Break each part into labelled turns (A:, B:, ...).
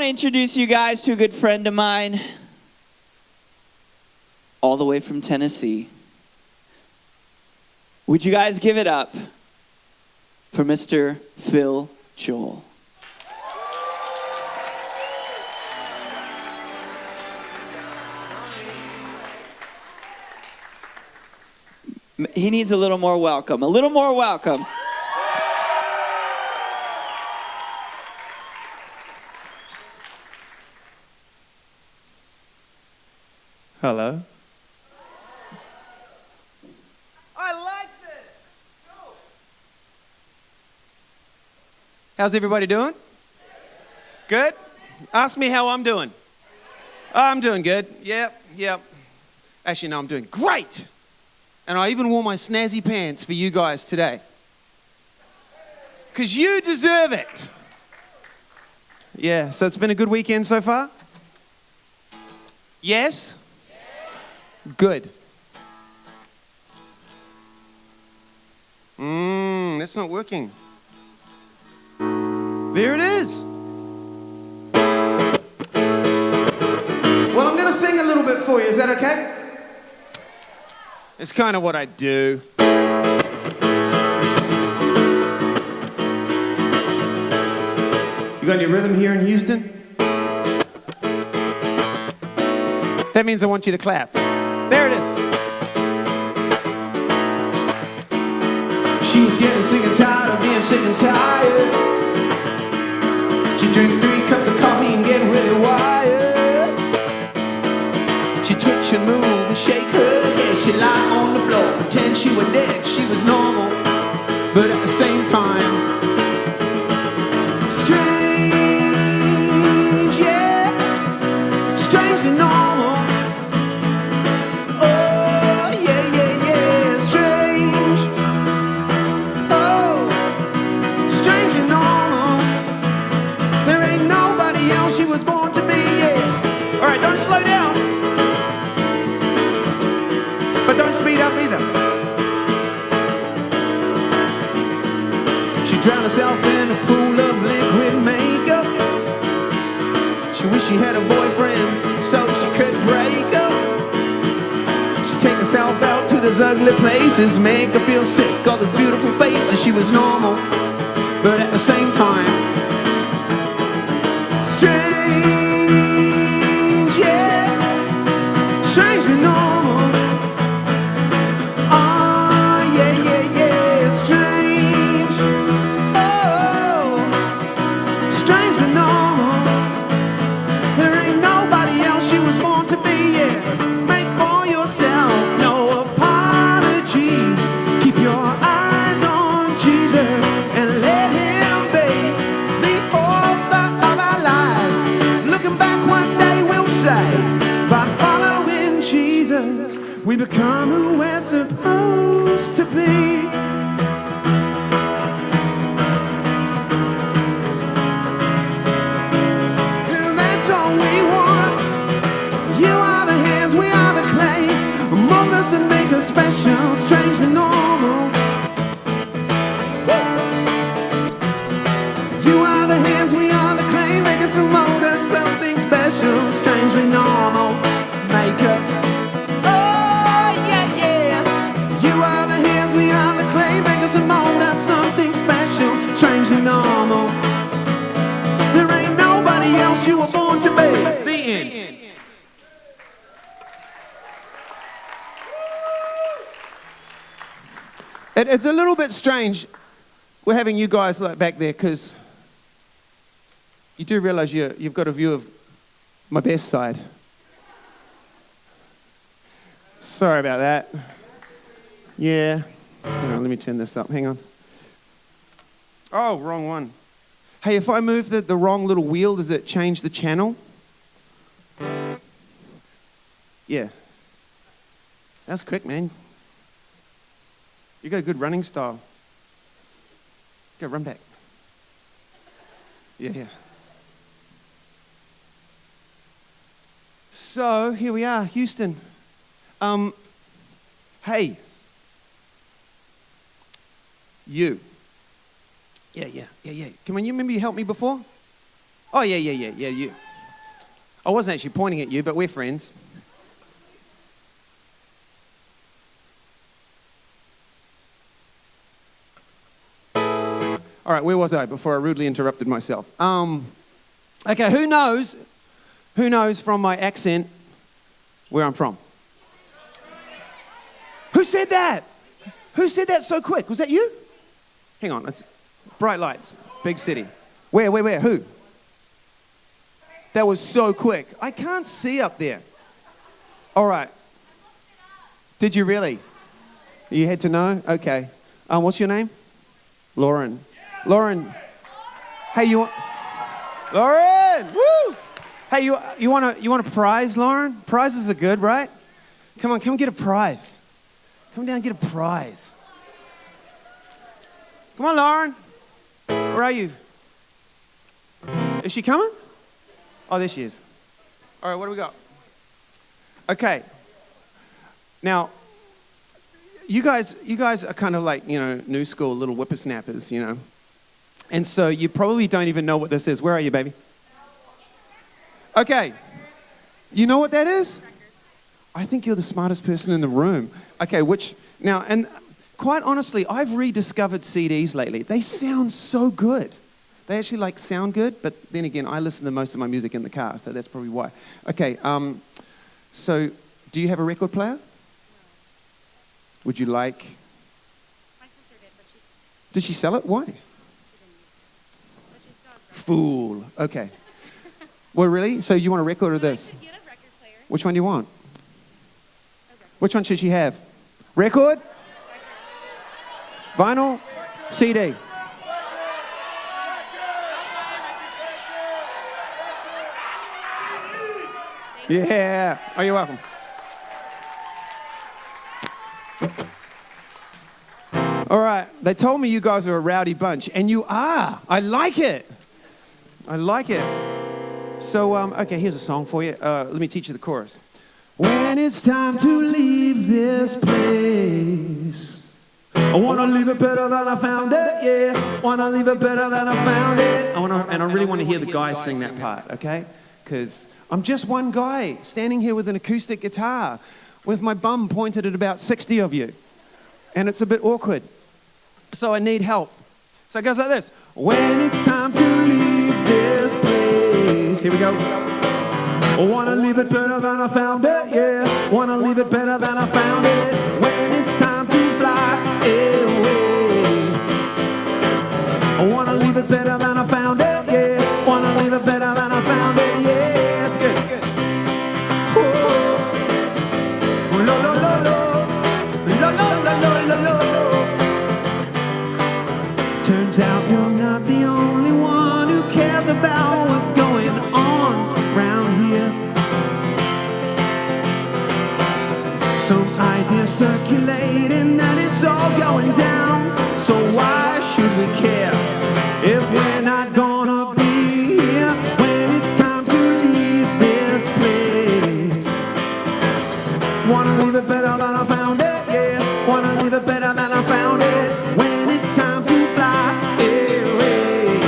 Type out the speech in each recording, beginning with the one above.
A: want to introduce you guys to a good friend of mine, all the way from Tennessee. Would you guys give it up for Mr. Phil Joel? He needs a little more welcome. A little more welcome.
B: Hello.
C: I like this. Go. How's everybody doing? Good? Ask me how I'm doing. I'm doing good. Yep. Actually, no, I'm doing great. And I even wore my snazzy pants for you guys today. Because you deserve it. Yeah, so it's been a good weekend so far? Yes? Good. That's not working. There it is. Well, I'm going to sing a little bit for you. Is that okay? It's kind of what I do. You got any rhythm here in Houston? That means I want you to clap. There it is. She was getting sick and tired of being sick and tired. She drank 3 cups of coffee and get really wired. She twitch and move and shake her head. She lie on the floor, pretend she was dead. She was normal, but at the same time, strange, yeah, strangely normal. Drown herself in a pool of liquid makeup. She wished she had a boyfriend so she could break up. She take herself out to those ugly places, make her feel sick, all those beautiful faces. She was normal, but at the same time, strange, yeah, strangely normal. We become who we're supposed to be. And that's all we want. You are the hands, we are the clay. Mold us and make us special, strangely normal. You are the hands, we are the clay. Make us and mold us something special, strangely normal. Make us. Normal. There ain't nobody else you were born to be. The end. It's a little bit strange we're having you guys like back there because you do realize you've got a view of my best side. Sorry about that. Yeah. Hang on, let me turn this up. Hang on. Oh, wrong one. Hey, if I move the wrong little wheel, does it change the channel? Yeah. That's quick, man. You got a good running style. Go, run back. Yeah. So, here we are, Houston. Hey. You. Yeah. Can you remember you helped me before? Oh, yeah. You. I wasn't actually pointing at you, but we're friends. All right, where was I before I rudely interrupted myself? Okay, who knows from my accent where I'm from? Who said that? Who said that so quick? Was that you? Hang on, it's bright lights, big city. Where? Who? That was so quick. I can't see up there. All right. Did you really? You had to know? Okay. What's your name? Lauren. Lauren. Hey, Lauren! Woo! Hey, you want a prize, Lauren? Prizes are good, right? Come on, come get a prize. Come down and get a prize. Come on, Lauren. Where are you? Is she coming? Oh, there she is. All right, what do we got? Okay. Now, you guys are kind of like, new school little whippersnappers, And so you probably don't even know what this is. Where are you, baby? Okay. You know what that is? I think you're the smartest person in the room. Okay, and quite honestly, I've rediscovered CDs lately. They sound so good. They actually sound good, but then again, I listen to most of my music in the car, so that's probably why. Okay, so do you have a record player? No. Would you like?
D: My sister did, but she...
C: Did she sell it? Why?
D: She didn't use it. But she's done great.
C: Fool. Okay. Well, really? So you want a record or this?
D: Get a record player.
C: Which one do you want? Which one should she have? Record? Vinyl? CD? Yeah. Oh, you're welcome. All right. They told me you guys are a rowdy bunch, and you are. I like it. So, okay, here's a song for you. Let me teach you the chorus. When it's time to leave this place, I want to leave it better than I found it, yeah. Want to leave it better than I found it. I really want to hear the guys sing that part, okay? Because I'm just one guy standing here with an acoustic guitar with my bum pointed at about 60 of you. And it's a bit awkward. So I need help. So it goes like this. When it's time to leave this place. Here we go. I want to leave it better than I found it, yeah. Want to leave it better than I found it. When it's time to fly away. I want to leave it better than I found it, yeah. Want to leave it better than I found it, yeah. It's good. Whoa. Lo, lo, lo, lo. Lo, lo, lo, lo, lo, lo. Turns out you're not the only one who cares about what's going on around here. Some idea circulating that it's all going down. So why should we care if we're not gonna be here when it's time to leave this place? Wanna leave it better than I found it, yeah. Wanna leave it better than I found it. When it's time to fly away.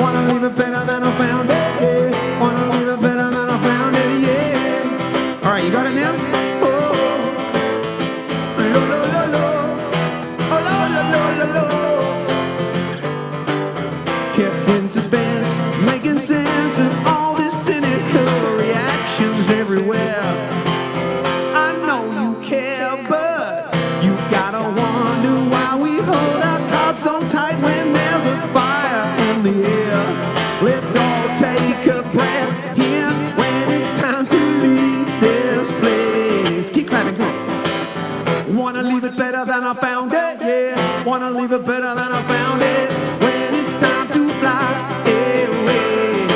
C: Wanna leave it better than I found it, yeah. Wanna leave it better than I found it, yeah. All right, you got it now? Oh, lo, lo, lo, lo. Oh, lo, lo, lo, lo, lo. Kept in suspense, making sense of all these cynical reactions everywhere. I know you care, but you gotta wonder why we hold our cards so tight when there's a fire in the air. Let's all take a breath here when it's time to leave this place. Keep clapping, come on. Wanna leave it better than I found it, yeah. Wanna leave it better than I found it. When it's time to fly away.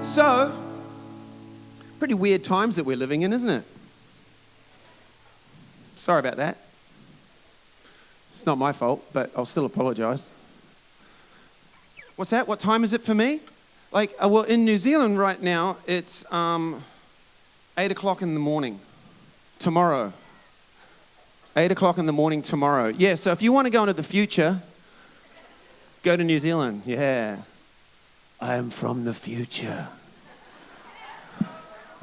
C: So, pretty weird times that we're living in, isn't it? Sorry about that. It's not my fault, but I'll still apologize. What's that? What time is it for me? Well, in New Zealand right now, it's 8 o'clock in the morning tomorrow. 8 o'clock in the morning tomorrow. Yeah, so if you want to go into the future, go to New Zealand. Yeah. I am from the future.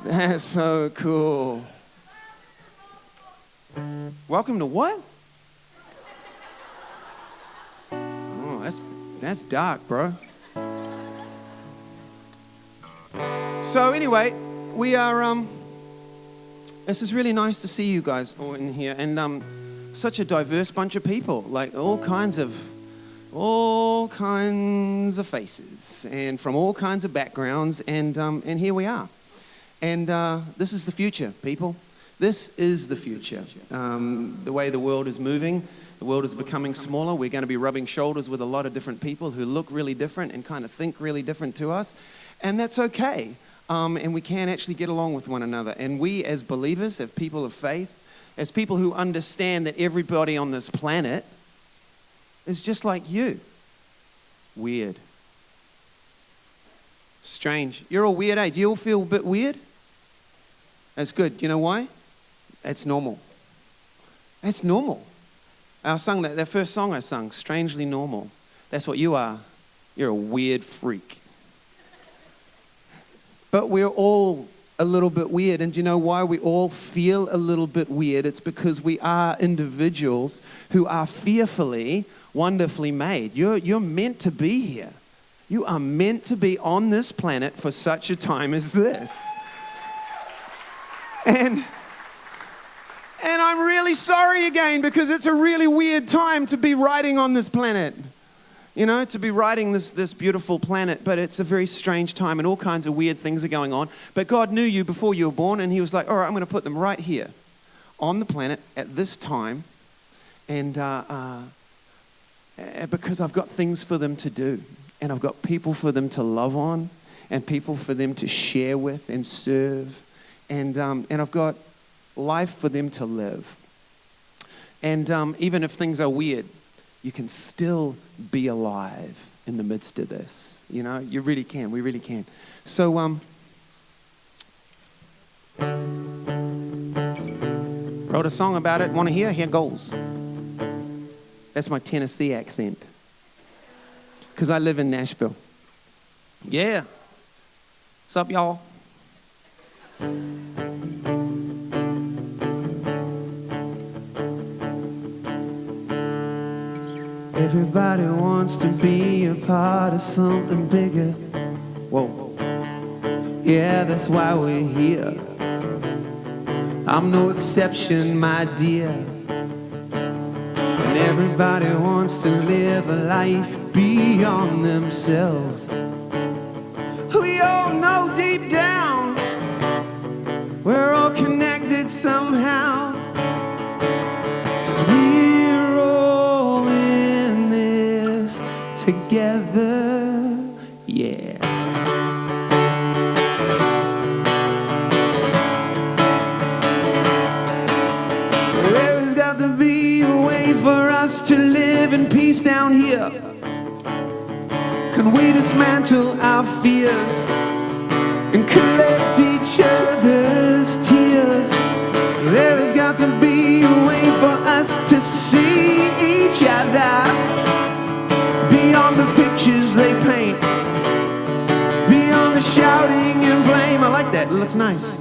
C: That's so cool. Welcome to what? Oh, that's dark, bro. So anyway, we are, this is really nice to see you guys all in here, and such a diverse bunch of people, like all kinds of faces, and from all kinds of backgrounds, and here we are. And this is the future, people. This is the future. The way the world is moving, the world is becoming smaller. We're going to be rubbing shoulders with a lot of different people who look really different and kind of think really different to us, and that's okay. And we can actually get along with one another. And we as believers, as people of faith, as people who understand that everybody on this planet is just like you. Weird. Strange. You're all weird, eh? Do you all feel a bit weird? That's good. Do you know why? It's normal. It's normal. I sung that first song I sung, Strangely Normal. That's what you are. You're a weird freak. But we're all a little bit weird. And do you know why we all feel a little bit weird? It's because we are individuals who are fearfully, wonderfully made. You're meant to be here. You are meant to be on this planet for such a time as this. And I'm really sorry again, because it's a really weird time to be riding on this planet. You know, to be riding this beautiful planet, but it's a very strange time and all kinds of weird things are going on. But God knew you before you were born, and he was like, all right, I'm going to put them right here on the planet at this time, and because I've got things for them to do, and I've got people for them to love on, and people for them to share with and serve, and I've got life for them to live. And even if things are weird, you can still be alive in the midst of this. You know, you really can. We really can. So, wrote a song about it. Want to hear? Here goes. That's my Tennessee accent. Because I live in Nashville. Yeah. What's up, y'all? Everybody wants to be a part of something bigger. Whoa. Yeah, that's why we're here. I'm no exception, my dear. And everybody wants to live a life beyond themselves. We all know deep down we're all connected somehow. 'Cause we're all in this together, yeah. There's got to be a way for us to live in peace down here. Can we dismantle our fears and collect each other's tears? There has got to be a way for us to see each other beyond the pictures they paint, beyond the shouting and blame. I like that. It looks nice.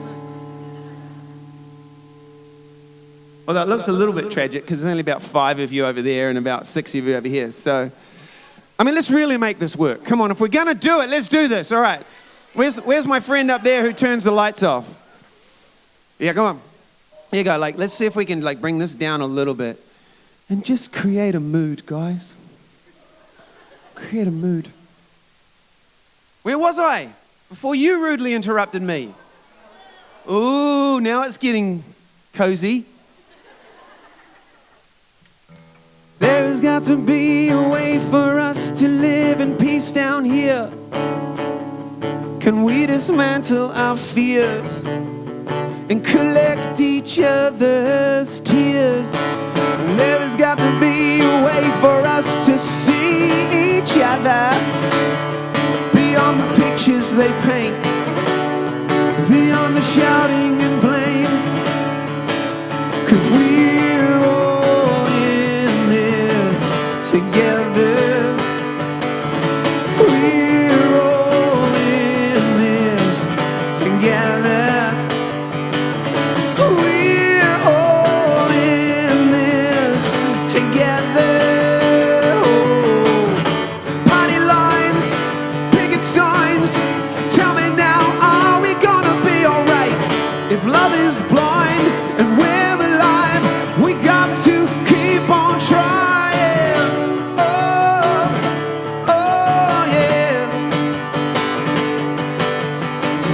C: Well, that looks a little bit tragic because there's only about 5 of you over there and about 6 of you over here. So, I mean, let's really make this work. Come on, if we're going to do it, let's do this. All right. Where's my friend up there who turns the lights off? Yeah, come on. Here you go. Let's see if we can, bring this down a little bit. And just create a mood, guys. Create a mood. Where was I? Before you rudely interrupted me. Ooh, now it's getting cozy. There has got to be a way for us to live in peace down here. Can we dismantle our fears and collect each other's tears? There has got to be a way for us to see each other beyond the pictures they paint, beyond the shouting and blame. 'Cause we're all in this together. We're all in this together. We're all in this together. Oh. Party lines, picket signs. Tell me now, are we gonna be alright? If love is blind and we're alive, we got to keep on trying. Oh, oh yeah.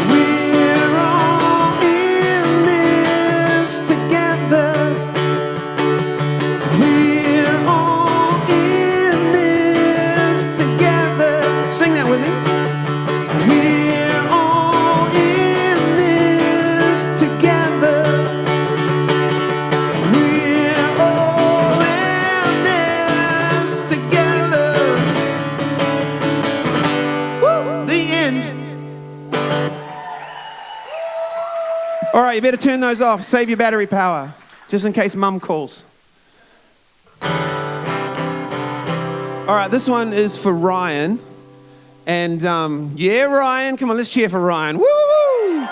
C: We're all in this together. We're all in this together. Sing that with me. We're all in this together. We're all in this together. Woo! The end. All right, you better turn those off. Save your battery power, just in case mum calls. All right, this one is for Ryan. And yeah, Ryan, come on, let's cheer for Ryan. Woo!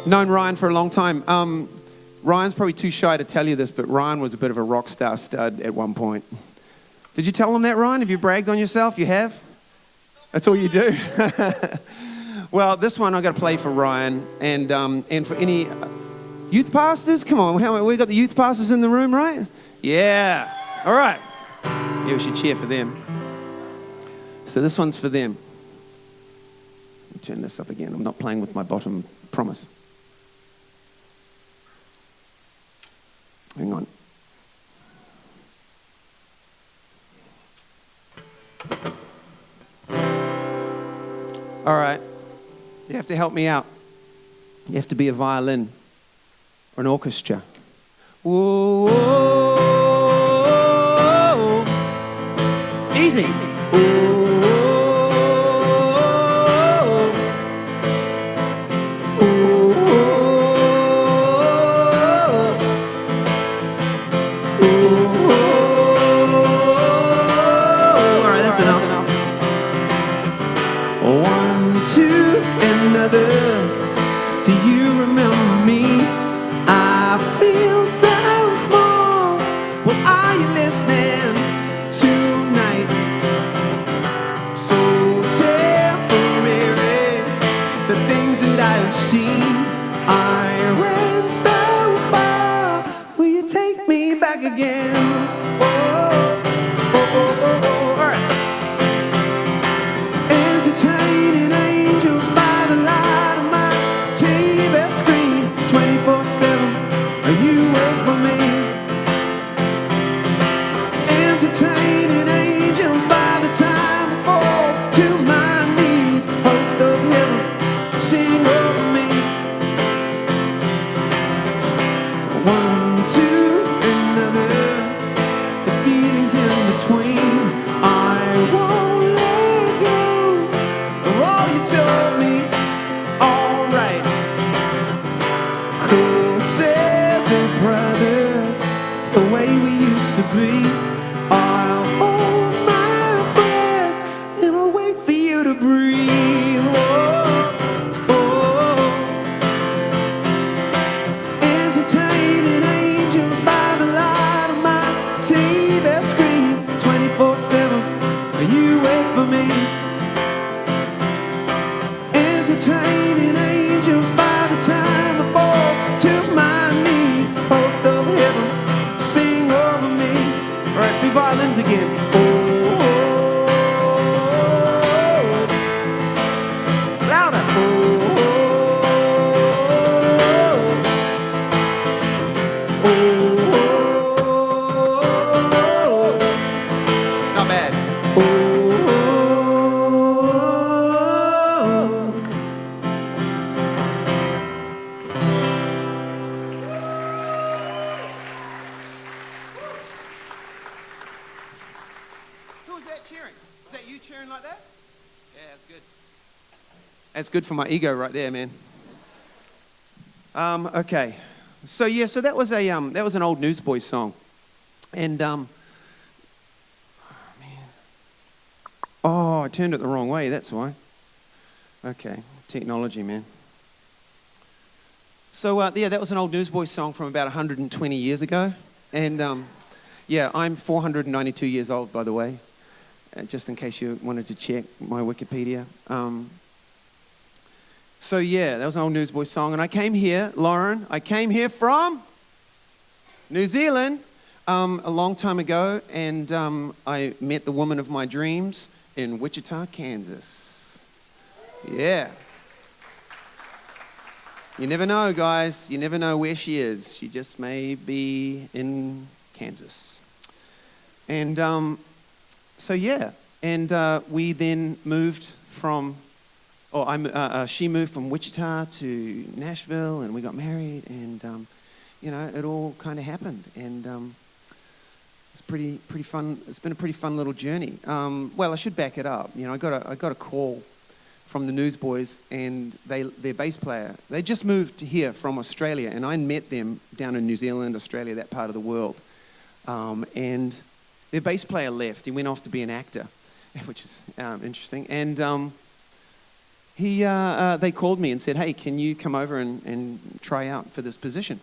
C: Known Ryan for a long time. Ryan's probably too shy to tell you this, but Ryan was a bit of a rock star stud at one point. Did you tell him that, Ryan? Have you bragged on yourself? You have? That's all you do? Well, this one I've got to play for Ryan. And for any youth pastors, come on, we got the youth pastors in the room, right? Yeah. All right. Yeah, we should cheer for them. So this one's for them. Let me turn this up again. I'm not playing with my bottom, promise. Hang on. All right. You have to help me out. You have to be a violin or an orchestra. Whoa, whoa, whoa. Easy. Whoa, whoa, whoa. All right, that's enough. One, two, another. Do you remember me? I feel so small. Well, are you listening tonight? So temporary, the things that I've seen. I ran so far. Will you take me back again? Oh, oh, oh, oh, oh. All right. Entertaining angels by the light of my TV screen, 24/7. You wait for me. Entertaining angels by the time I fall to my knees. Host of heaven, sing over me. One, two, another. The feelings in between. I won't let go of all you told me. All right. Close as a brother, the way we used to be. I'll hold my breath and I'll wait for you to breathe. Oh, oh. Entertaining angels by the light of my TV screen, 24/7. You wait for me. Entertaining angels by the time I fall to my knees. Host of heaven, sing over me. All right, be violins again. Oh, louder. Not bad. cheering? Is that you cheering like that? Yeah, that's good. That's good for my ego right there, man. Okay. So that was an old Newsboys song. And I turned it the wrong way, that's why. Okay, technology, man. So, that was an old Newsboys song from about 120 years ago. And, I'm 492 years old, by the way, just in case you wanted to check my Wikipedia. That was an old Newsboys song. And I came here, Lauren, from New Zealand a long time ago. And I met the woman of my dreams in Wichita, Kansas. Yeah. You never know, guys. You never know where she is. She just may be in Kansas. And we then moved from, she moved from Wichita to Nashville, and we got married, and, it all kind of happened. And it's pretty fun. It's been a pretty fun little journey. I should back it up. I got a call from the Newsboys, and their bass player, they just moved here from Australia, and I met them down in New Zealand, Australia, that part of the world. And their bass player left. He went off to be an actor, which is interesting. And they called me and said, hey, can you come over and try out for this position?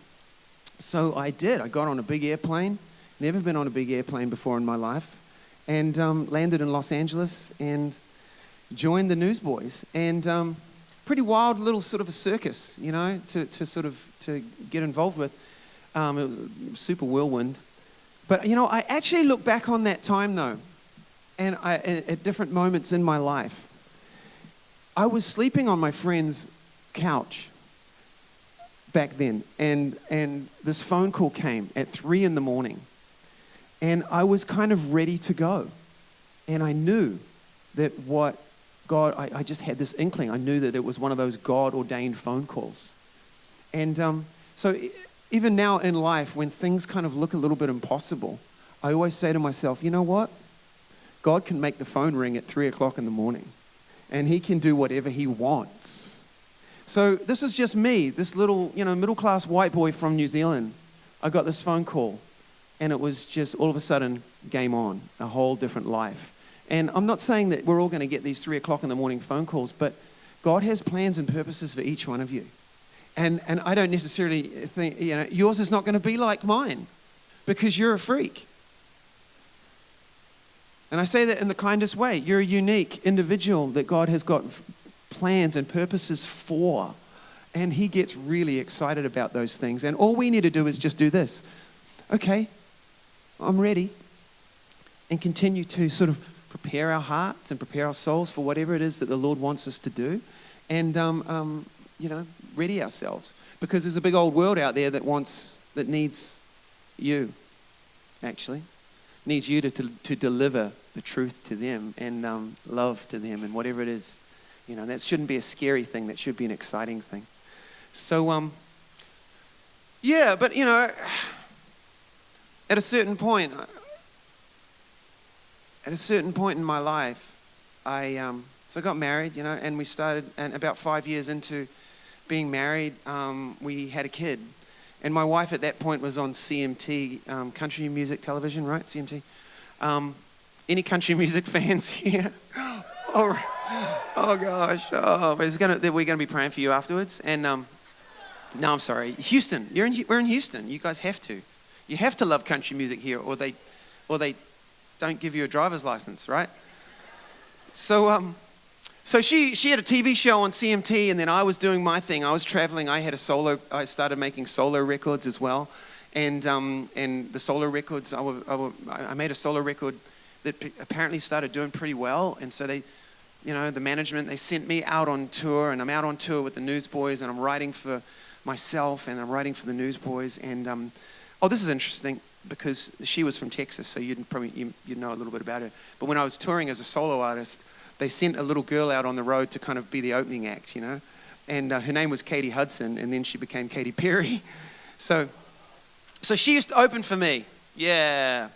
C: So I did. I got on a big airplane. Never been on a big airplane before in my life. And landed in Los Angeles and joined the Newsboys, and pretty wild little sort of a circus, to get involved with. It was super whirlwind. But, I actually look back on that time, though, and at different moments in my life, I was sleeping on my friend's couch back then, and this phone call came at 3 a.m, and I was kind of ready to go, and I knew that I just had this inkling. I knew that it was one of those God-ordained phone calls. And so even now in life, when things kind of look a little bit impossible, I always say to myself, you know what? God can make the phone ring at 3 o'clock in the morning, and he can do whatever he wants. So this is just me, this little, middle-class white boy from New Zealand. I got this phone call, and it was just all of a sudden game on, a whole different life. And I'm not saying that we're all going to get these 3 o'clock in the morning phone calls, but God has plans and purposes for each one of you. And I don't necessarily think, yours is not going to be like mine because you're a freak. And I say that in the kindest way. You're a unique individual that God has got plans and purposes for. And he gets really excited about those things. And all we need to do is just do this. Okay, I'm ready. And continue to sort of prepare our hearts and prepare our souls for whatever it is that the Lord wants us to do, and ready ourselves, because there's a big old world out there that needs you, actually, needs you to deliver the truth to them and love to them and whatever it is, that shouldn't be a scary thing. That should be an exciting thing. So but at a certain point in my life, I got married, and we started, and about 5 years into being married, we had a kid. And my wife at that point was on CMT, country music television, right? CMT. Any country music fans here? Oh gosh. We're going to be praying for you afterwards. And no, I'm sorry. Houston. We're in Houston. You guys have to. You have to love country music here, or they don't give you a driver's license, right? So she had a TV show on CMT, and then I was doing my thing. I was traveling. I started making solo records as well, and the solo records, I made a solo record that apparently started doing pretty well, and so they, the management, they sent me out on tour, and I'm out on tour with the Newsboys, and I'm writing for myself, and I'm writing for the Newsboys, and this is interesting, because she was from Texas, so you'd know a little bit about her. But when I was touring as a solo artist, they sent a little girl out on the road to kind of be the opening act, And her name was Katie Hudson, and then she became Katy Perry. So she used to open for me. Yeah.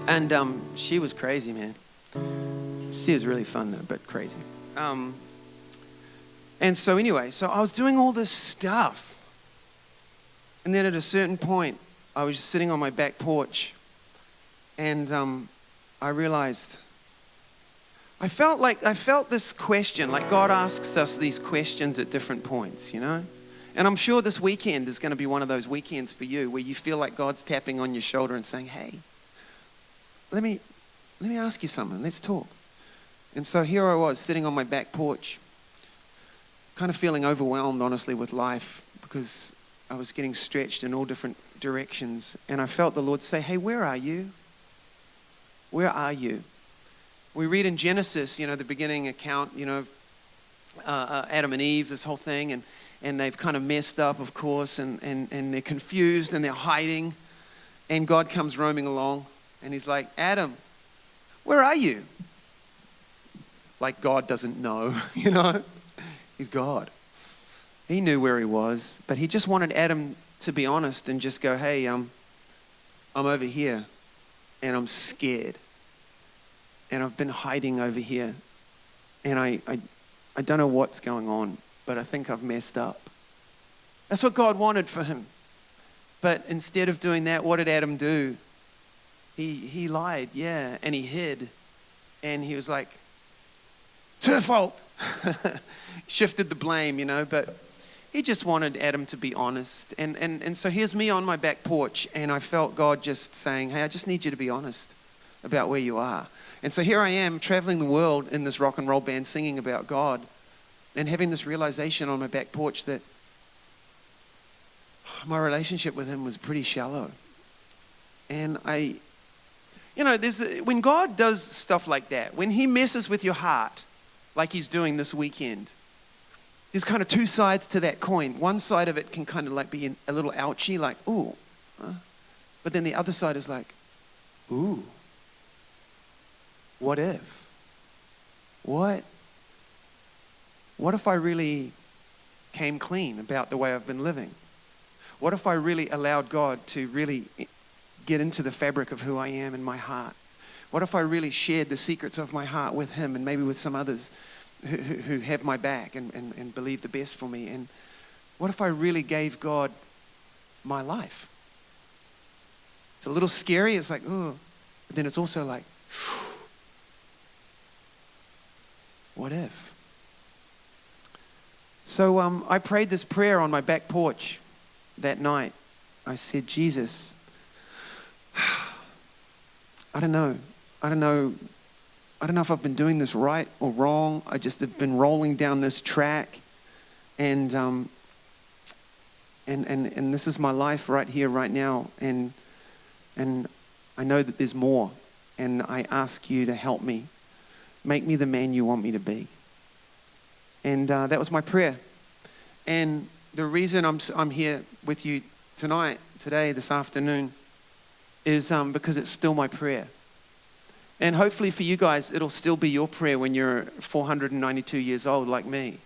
C: And she was crazy, man. She was really fun though, but crazy. And so anyway, so I was doing all this stuff. And then at a certain point, I was just sitting on my back porch. And I realized, I felt this question, like God asks us these questions at different points, you know? And I'm sure this weekend is going to be one of those weekends for you where you feel like God's tapping on your shoulder and saying, hey, let me ask you something. Let's talk. And so here I was sitting on my back porch, kind of feeling overwhelmed, honestly, with life because I was getting stretched in all different directions. And I felt the Lord say, hey, where are you? Where are you? We read in Genesis, you know, the beginning account, you know, Adam and Eve, this whole thing, and they've kind of messed up, of course, and they're confused and they're hiding. And God comes roaming along and he's like, Adam, where are you? Like God doesn't know, you know? He's God. He knew where he was, but he just wanted Adam to be honest and just go, hey, I'm over here and I'm scared. And I've been hiding over here. And I don't know what's going on, but I think I've messed up. That's what God wanted for him. But instead of doing that, what did Adam do? He lied, yeah, and he hid. And he was like, it's her fault. Shifted the blame, you know, but he just wanted Adam to be honest. And so here's me on my back porch, and I felt God just saying, hey, I just need you to be honest about where you are. And so here I am traveling the world in this rock and roll band singing about God and having this realization on my back porch that my relationship with him was pretty shallow. And when God does stuff like that, when he messes with your heart, like he's doing this weekend, there's kind of two sides to that coin. One side of it can kind of like be a little ouchy, like, ooh. But then the other side is like, ooh. What if? What if I really came clean about the way I've been living? What if I really allowed God to really get into the fabric of who I am in my heart? What if I really shared the secrets of my heart with him and maybe with some others who have my back and believe the best for me? And what if I really gave God my life? It's a little scary. It's like, oh, but then it's also like, what if? So I prayed this prayer on my back porch that night. I said, Jesus, I don't know if I've been doing this right or wrong. I just have been rolling down this track, and this is my life right here, right now, and I know that there's more, and I ask you to help me, make me the man you want me to be. And that was my prayer. And the reason I'm here with you today, this afternoon, is because it's still my prayer. And hopefully for you guys, it'll still be your prayer when you're 492 years old like me.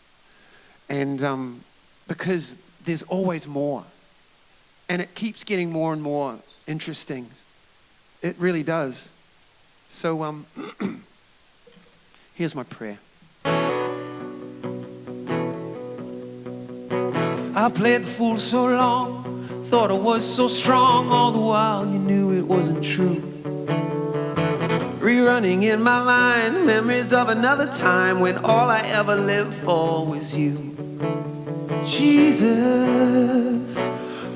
C: And because there's always more. And it keeps getting more and more interesting. It really does. So here's my prayer. I played the fool so long, thought I was so strong, all the while you knew it wasn't true. Rerunning in my mind memories of another time when all I ever lived for was you. Jesus,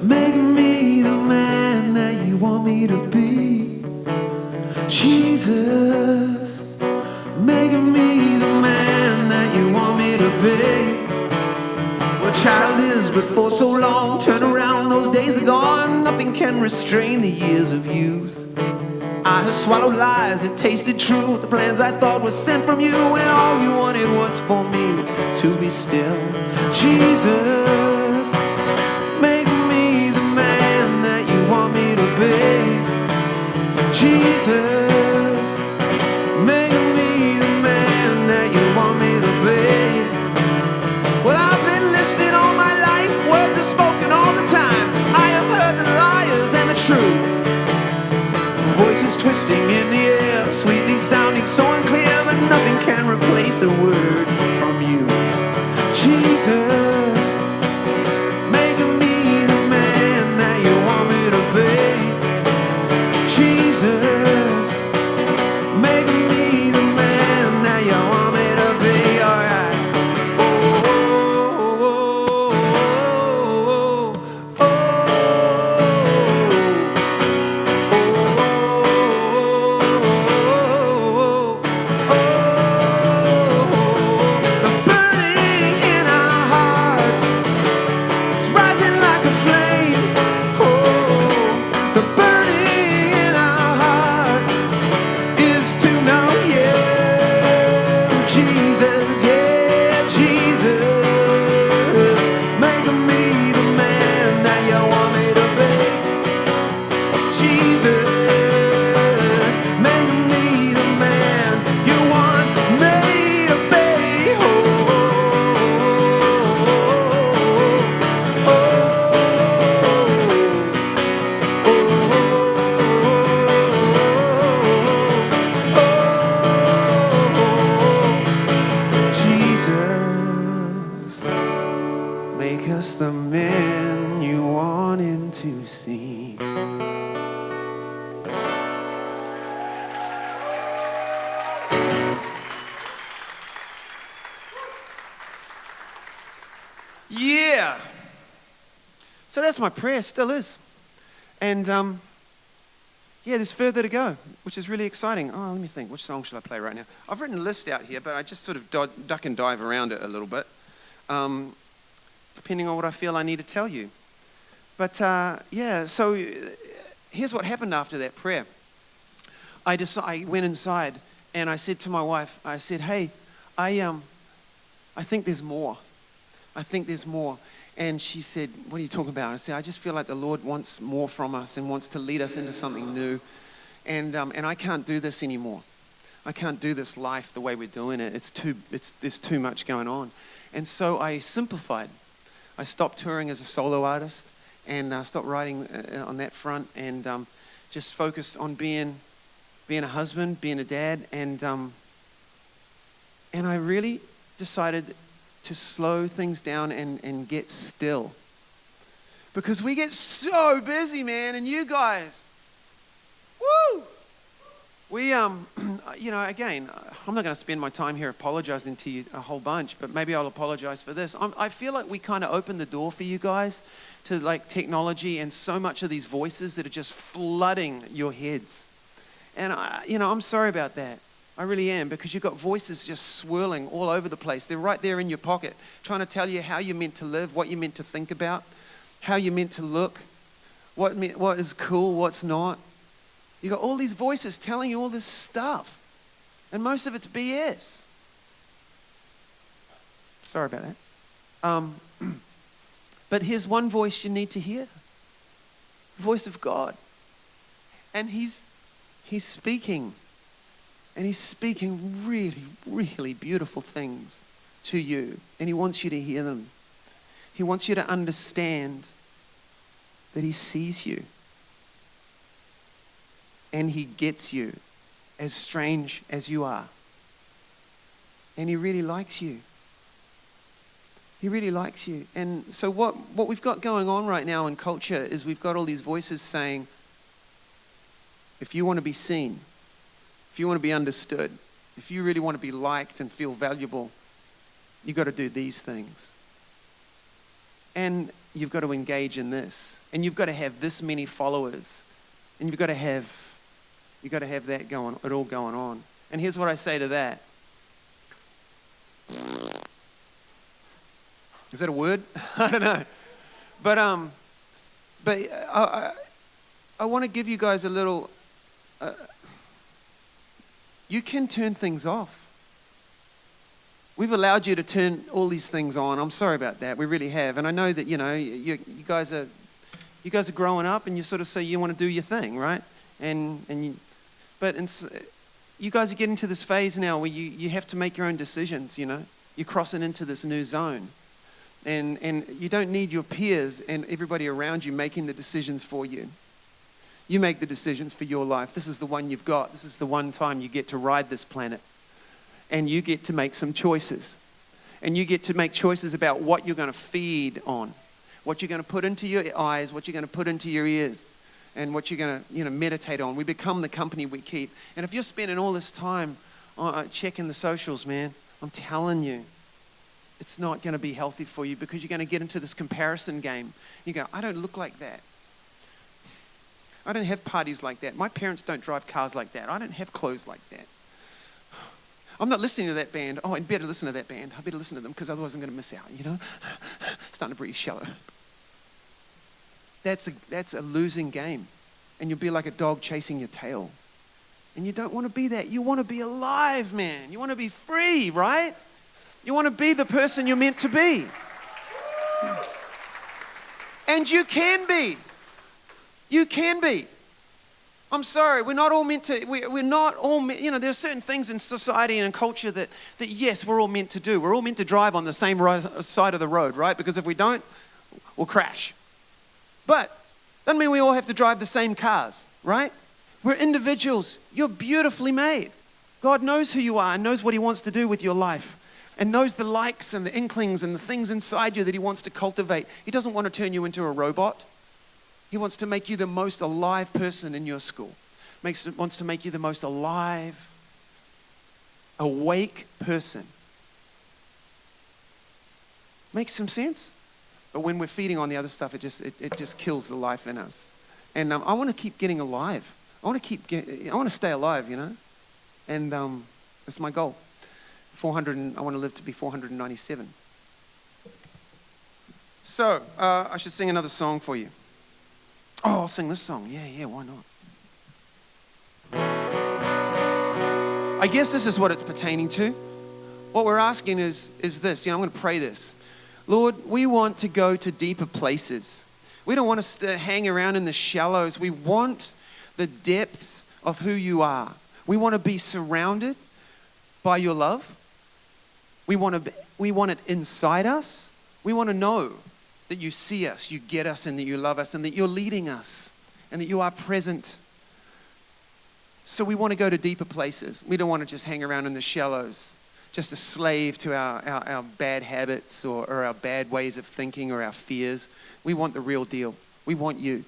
C: make me the man that you want me to be. Jesus, make me the man that you want me to be. Well, child is but for so long, turn around, those days are gone. Nothing can restrain the years of youth. I have swallowed lies and tasted truth, the plans I thought were sent from you, and all you wanted was for me to be still. Jesus, make me the man that you want me to be. Jesus, make me the man that you want me to be. Well, I've been listening all my life, words are spoken all the time. I have heard the liars and the truth. Voices twisting in the air, sweetly sounding so unclear, but nothing can replace a word from you. Jesus, making me the man that you want me to be. Jesus, making me the man that you want me to be. All right. Make us the men you wanted to see. Yeah. So that's my prayer, still is. And yeah, there's further to go, which is really exciting. Oh, let me think, which song should I play right now? I've written a list out here, but I just sort of duck and dive around it a little bit, depending on what I feel I need to tell you. But yeah, so here's what happened after that prayer. I went inside and I said to my wife, I said, hey, I think there's more. I think there's more. And she said, what are you talking about? I said, I just feel like the Lord wants more from us and wants to lead us into something new. And I can't do this anymore. I can't do this life the way we're doing it. There's too much going on. And so I simplified. I stopped touring as a solo artist and stopped writing on that front and just focused on being a husband, being a dad. And I really decided to slow things down and get still. Because we get so busy, man, and you guys, woo! We, you know, again, I'm not going to spend my time here apologizing to you a whole bunch, but maybe I'll apologize for this. I feel like we kind of opened the door for you guys to like technology and so much of these voices that are just flooding your heads. And, you know, I'm sorry about that. I really am, because you've got voices just swirling all over the place. They're right there in your pocket, trying to tell you how you're meant to live, what you're meant to think about, how you're meant to look, what is cool, what's not. You've got all these voices telling you all this stuff, and most of it's BS. Sorry about that. But here's one voice you need to hear. The voice of God. And he's speaking. And he's speaking really, really beautiful things to you. And he wants you to hear them. He wants you to understand that he sees you. And he gets you, as strange as you are. And he really likes you. He really likes you. And so what we've got going on right now in culture is we've got all these voices saying, if you want to be seen, if you want to be understood, if you really want to be liked and feel valuable, you've got to do these things. And you've got to engage in this. And you've got to have this many followers. And you've got to have that going, it all going on. And here's what I say to that. Is that a word? I don't know. But I want to give you guys a little... you can turn things off. We've allowed you to turn all these things on. I'm sorry about that. We really have. And I know that, you know, you guys are growing up and you sort of say you want to do your thing, right? You guys are getting to this phase now where you have to make your own decisions, you know. You're crossing into this new zone. And you don't need your peers and everybody around you making the decisions for you. You make the decisions for your life. This is the one you've got. This is the one time you get to ride this planet. And you get to make some choices. And you get to make choices about what you're going to feed on, what you're going to put into your eyes, what you're going to put into your ears, and what you're going to meditate on. We become the company we keep. And if you're spending all this time checking the socials, man, I'm telling you, it's not going to be healthy for you, because you're going to get into this comparison game. You go, I don't look like that. I don't have parties like that. My parents don't drive cars like that. I don't have clothes like that. I'm not listening to that band. Oh, I better listen to that band. I better listen to them, because otherwise I'm going to miss out, Starting to breathe shallow. That's a losing game. And you'll be like a dog chasing your tail. And you don't want to be that. You want to be alive, man. You want to be free, right? You want to be the person you're meant to be. And you can be. You can be. I'm sorry, we're not all meant to, we're not all, there are certain things in society and in culture that yes, we're all meant to do. We're all meant to drive on the same side of the road, right? Because if we don't, we'll crash. But doesn't mean we all have to drive the same cars, right? We're individuals. You're beautifully made. God knows who you are and knows what He wants to do with your life, and knows the likes and the inklings and the things inside you that He wants to cultivate. He doesn't want to turn you into a robot. He wants to make you the most alive person in your school. Wants to make you the most alive, awake person. Makes some sense? But when we're feeding on the other stuff, it just kills the life in us. And I want to keep getting alive. I want to stay alive, And that's my goal. I want to live to be 497. So, I should sing another song for you. Oh, I'll sing this song. Yeah, why not? I guess this is what it's pertaining to. What we're asking is this. I'm going to pray this. Lord, we want to go to deeper places. We don't want to hang around in the shallows. We want the depths of who you are. We want to be surrounded by your love. We want it inside us. We want to know that you see us, you get us, and that you love us, and that you're leading us, and that you are present. So we want to go to deeper places. We don't want to just hang around in the shallows, just a slave to our bad habits or our bad ways of thinking or our fears. We want the real deal. We want you.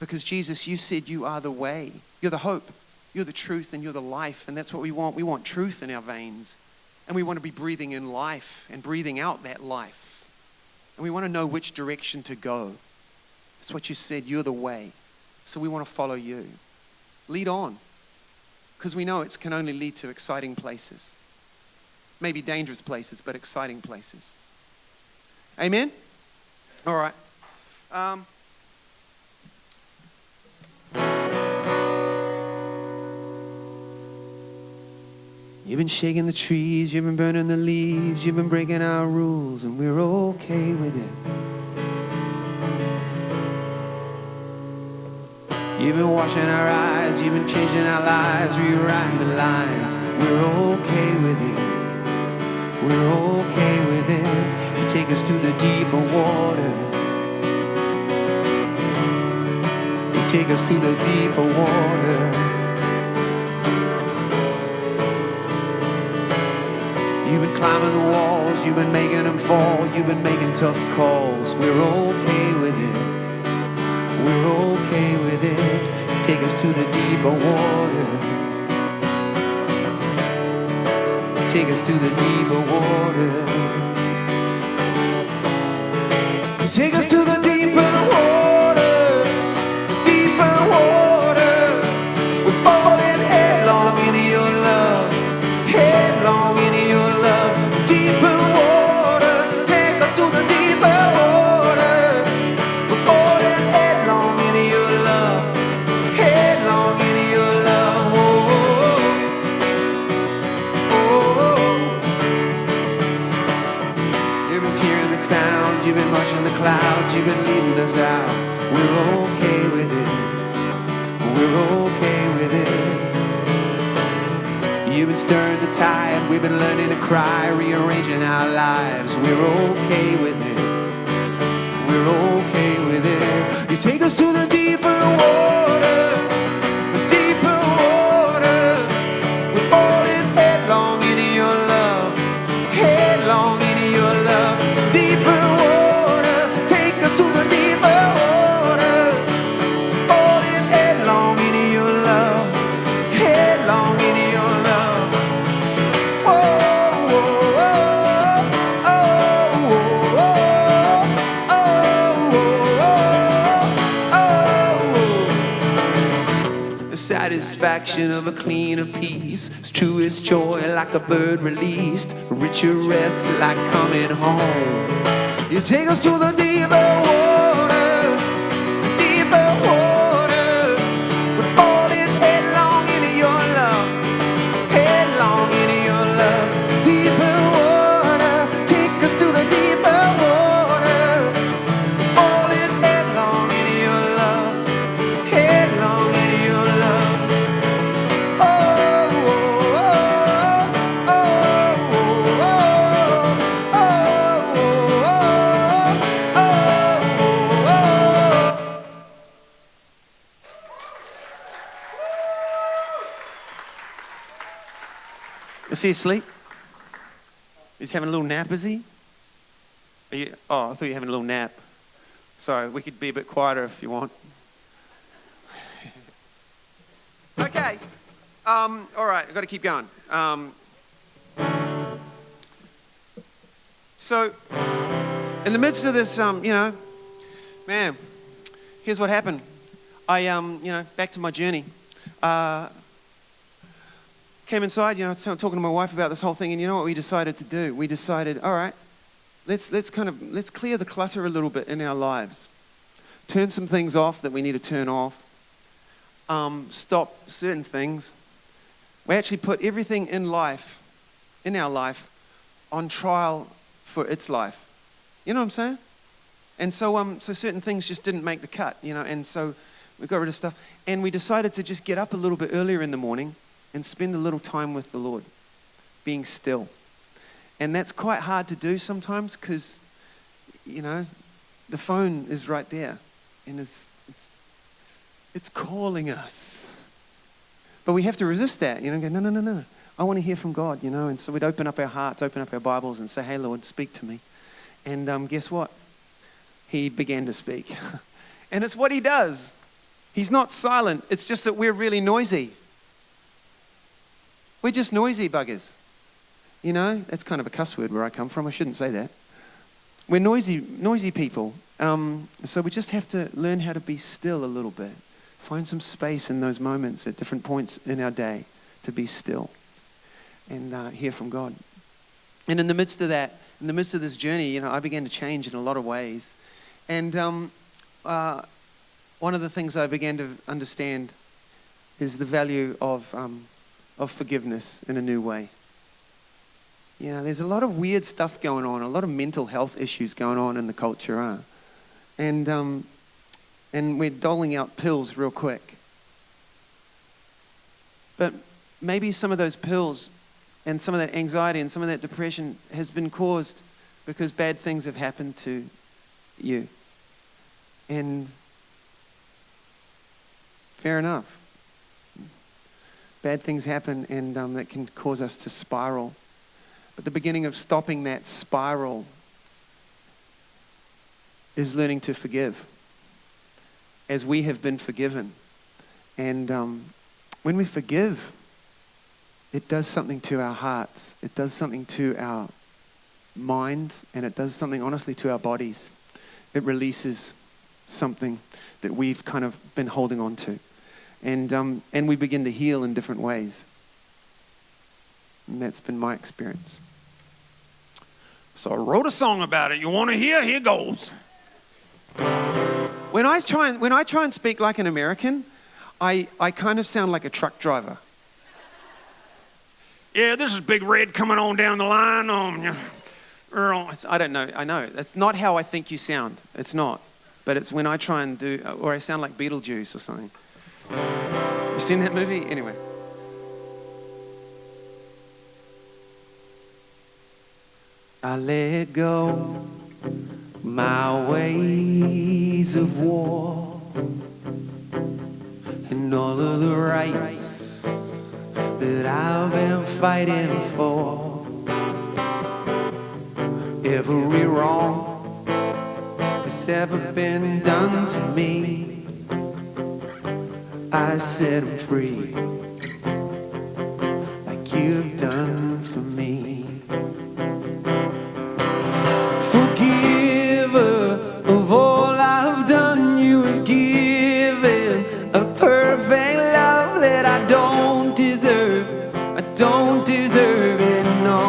C: Because Jesus, you said you are the way. You're the hope. You're the truth, and you're the life. And that's what we want. We want truth in our veins. And we want to be breathing in life and breathing out that life. And we want to know which direction to go. That's what you said. You're the way. So we want to follow you. Lead on. Because we know it can only lead to exciting places. Maybe dangerous places, but exciting places. Amen? All right. You've been shaking the trees, you've been burning the leaves, you've been breaking our rules, and we're okay with it. You've been washing our eyes, you've been changing our lives, rewriting the lines. We're okay with it. We're okay with it. You take us to the deeper water. You take us to the deeper water. You've been climbing the walls, you've been making them fall, you've been making tough calls. We're okay with it. We're okay with it. You take us to the deeper water. You take us to the deeper water. You take us to the deeper water. Deeper water. We're falling headlong into your love. Headlong into your love. Deeper water. Take us to the deeper water. We're falling headlong into your love. Headlong into your love. You've been clearing the towns, you've been marching the clouds, you've been leading us out. We're okay with it. We're okay with it. You've been stirring the tide, we've been learning to cry, rearranging our lives. We're okay with it. We're okay with it. You take us to the deeper water, deeper water. We're falling headlong into your love, headlong into your love. Deeper water, take us to the deeper water. Falling headlong into your love, headlong into your love. Whoa, whoa, oh, oh, oh, oh, oh, oh. The satisfaction of a cleaner peace, as true as joy, like a bird released, richer rest, like coming home. You take us to the deeper water, deeper water. We're falling headlong into your love, headlong into your love. Deeper water, take us to the deeper water. Falling headlong into your love, headlong into your love. Oh, oh, oh, oh, oh, oh, oh, oh, oh. Is he asleep? He's having a little nap, is he? Are you, oh, I thought you were having a little nap. Sorry, we could be a bit quieter if you want. Okay. All right, I've got to keep going. So, in the midst of this, man, here's what happened. Back to my journey. Came inside, talking to my wife about this whole thing, and you know what we decided to do? We decided, all right, let's clear the clutter a little bit in our lives. Turn some things off that we need to turn off. Stop certain things. We actually put everything in our life, on trial for its life. You know what I'm saying? And so certain things just didn't make the cut, and so we got rid of stuff. And we decided to just get up a little bit earlier in the morning and spend a little time with the Lord, being still. And that's quite hard to do sometimes because, the phone is right there and it's calling us. But we have to resist that, go, no. I want to hear from God, And so we'd open up our hearts, open up our Bibles and say, hey, Lord, speak to me. And guess what? He began to speak. And it's what he does. He's not silent. It's just that we're really noisy. We're just noisy buggers. That's kind of a cuss word where I come from. I shouldn't say that. We're noisy people. So we just have to learn how to be still a little bit. Find some space in those moments at different points in our day to be still and hear from God. And in the midst of that, in the midst of this journey, I began to change in a lot of ways. And one of the things I began to understand is the value of forgiveness in a new way. There's a lot of weird stuff going on, a lot of mental health issues going on in the culture, and we're doling out pills real quick. But maybe some of those pills and some of that anxiety and some of that depression has been caused because bad things have happened to you. And fair enough. Bad things happen, and that can cause us to spiral. But the beginning of stopping that spiral is learning to forgive, as we have been forgiven. And when we forgive, it does something to our hearts. It does something to our minds, and it does something, honestly, to our bodies. It releases something that we've kind of been holding on to. And we begin to heal in different ways. And that's been my experience.
B: So I wrote a song about it. You want to hear? Here goes.
C: When I try and speak like an American, I kind of sound like a truck driver.
B: Yeah, this is Big Red coming on down the line.
C: I don't know. I know. That's not how I think you sound. It's not. But it's when I try and do, or I sound like Beetlejuice or something. You seen that movie? Anyway. I let go my ways of war. and all of the rights that I've been fighting for. Every wrong that's ever been done to me, I set 'em free, like you've done for me. Forgiver of all I've done, you have given a perfect love that I don't deserve. I don't deserve it, no.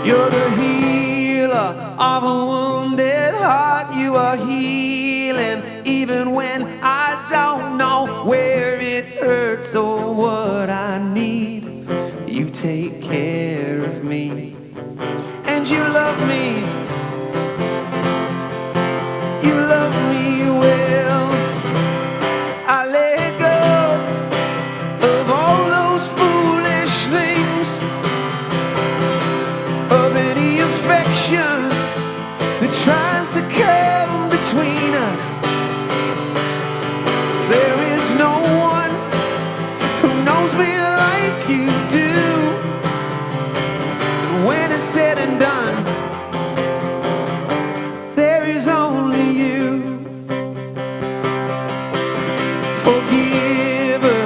C: You're the healer of a wounded heart. You are healing even when I don't know where it hurts or what I need. You take care of me, and you love me. You love me well. I let go of all those foolish things, of any affection that tries to come between us. There is no one who knows me like you do. And when it's said and done, there is only you. Forgiver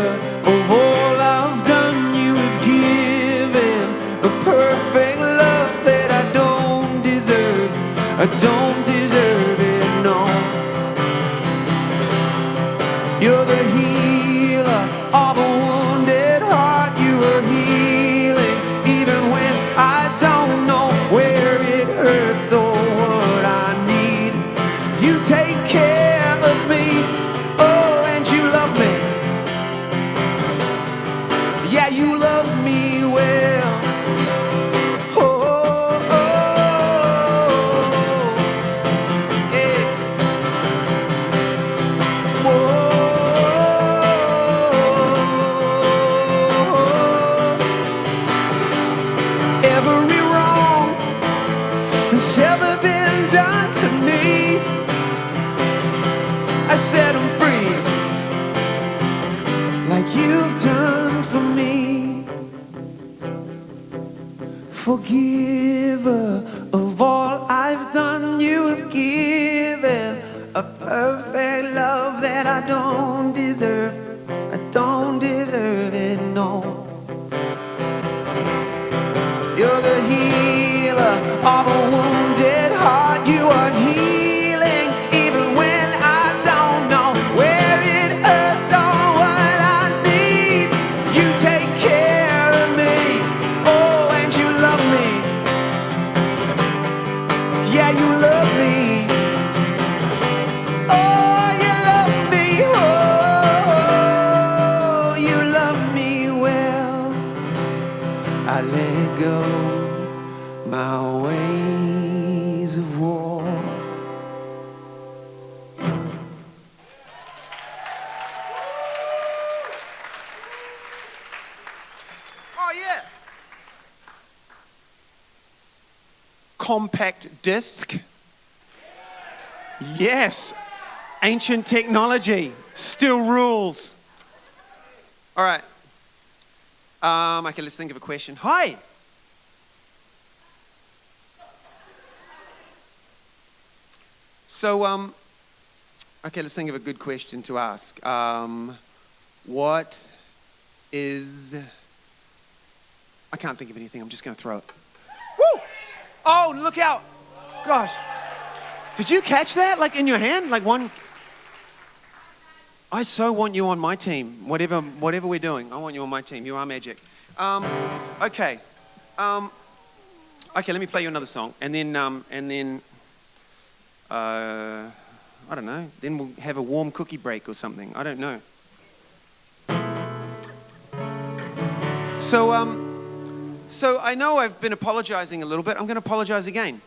C: of all I've done, you have given a perfect love that I don't deserve. I don't deserve it, no. You're the healer of a wounded heart. You are healing even when I don't know where it hurts or what I need. You take care of me, oh, and you love me. Yeah, you love me well. Oh, oh, oh, yeah. Whoa. Every wrong that's ever been done to me, I set 'em free, like you've done for me. Forgiver of all I've done, you have given a perfect love that I don't deserve. I don't deserve it, no. You're the healer of a wounded heart. You are healing even when I don't know where it hurts or what I need. You take care of me, oh, and you love me. Yeah, you love me. Oh, you love me. Oh, you love me well. I let go my ways of war. Oh yeah. Compact disc. Yes. Ancient technology still rules. All right. Okay, let's think of a question. Hi. So, okay, let's think of a good question to ask. What is... I can't think of anything. I'm just going to throw it. Woo! Oh, look out. Gosh. Did you catch that, like, in your hand? Like one... I so want you on my team. Whatever we're doing, I want you on my team. You are magic. Okay. Okay, let me play you another song. And then... I don't know. Then we'll have a warm cookie break or something. I don't know. So I know I've been apologizing a little bit. I'm going to apologize again.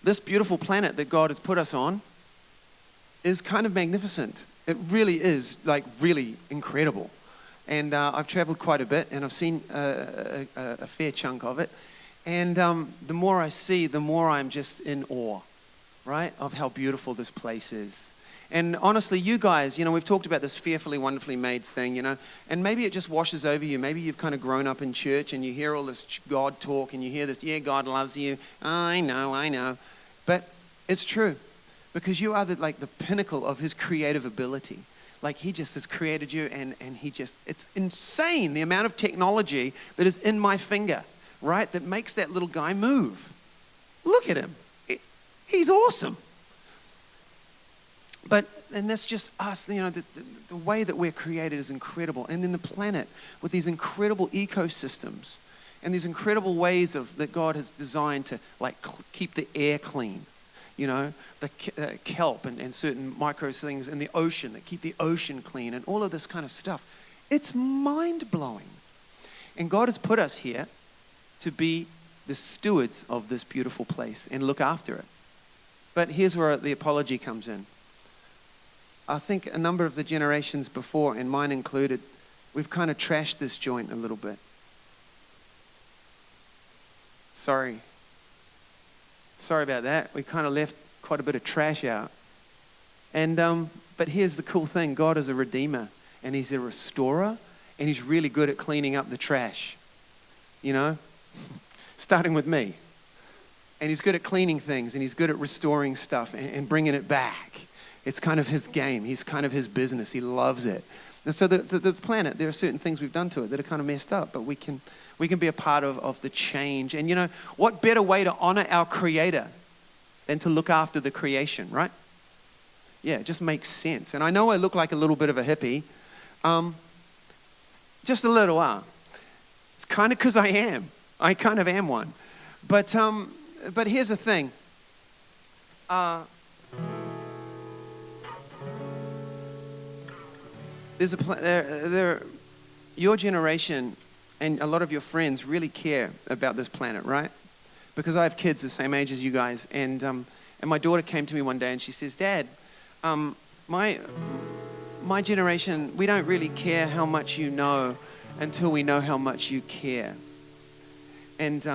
C: This beautiful planet that God has put us on is kind of magnificent. It really is, like, really incredible. And I've traveled quite a bit, and I've seen a fair chunk of it. And the more I see, the more I'm just in awe. right, of how beautiful this place is. And honestly, you guys, we've talked about this fearfully, wonderfully made thing, and maybe it just washes over you. Maybe you've kind of grown up in church and you hear all this God talk and you hear this, yeah, God loves you. I know. But it's true, because you are the pinnacle of his creative ability. Like, he just has created you, and it's insane the amount of technology that is in my finger, right, that makes that little guy move. Look at him. He's awesome. And that's just us, the way that we're created is incredible. And then the planet with these incredible ecosystems and these incredible ways that God has designed to keep the air clean. The kelp and certain micro things in the ocean that keep the ocean clean and all of this kind of stuff. It's mind-blowing. And God has put us here to be the stewards of this beautiful place and look after it. But here's where the apology comes in. I think a number of the generations before, and mine included, we've kind of trashed this joint a little bit. Sorry about that. We kind of left quite a bit of trash out. And but here's the cool thing. God is a redeemer, and he's a restorer, and he's really good at cleaning up the trash. Starting with me. And he's good at cleaning things, and he's good at restoring stuff and bringing it back. It's kind of his game. He's kind of his business. He loves it. And so the planet, there are certain things we've done to it that are kind of messed up, but we can be a part of the change. And what better way to honor our Creator than to look after the creation, right? Yeah, it just makes sense. And I know I look like a little bit of a hippie. Just a little. It's kind of because I am. I kind of am one. But here's the thing. Your generation and a lot of your friends really care about this planet, right? Because I have kids the same age as you guys, and my daughter came to me one day and she says, "Dad, my generation, we don't really care how much you know until we know how much you care." And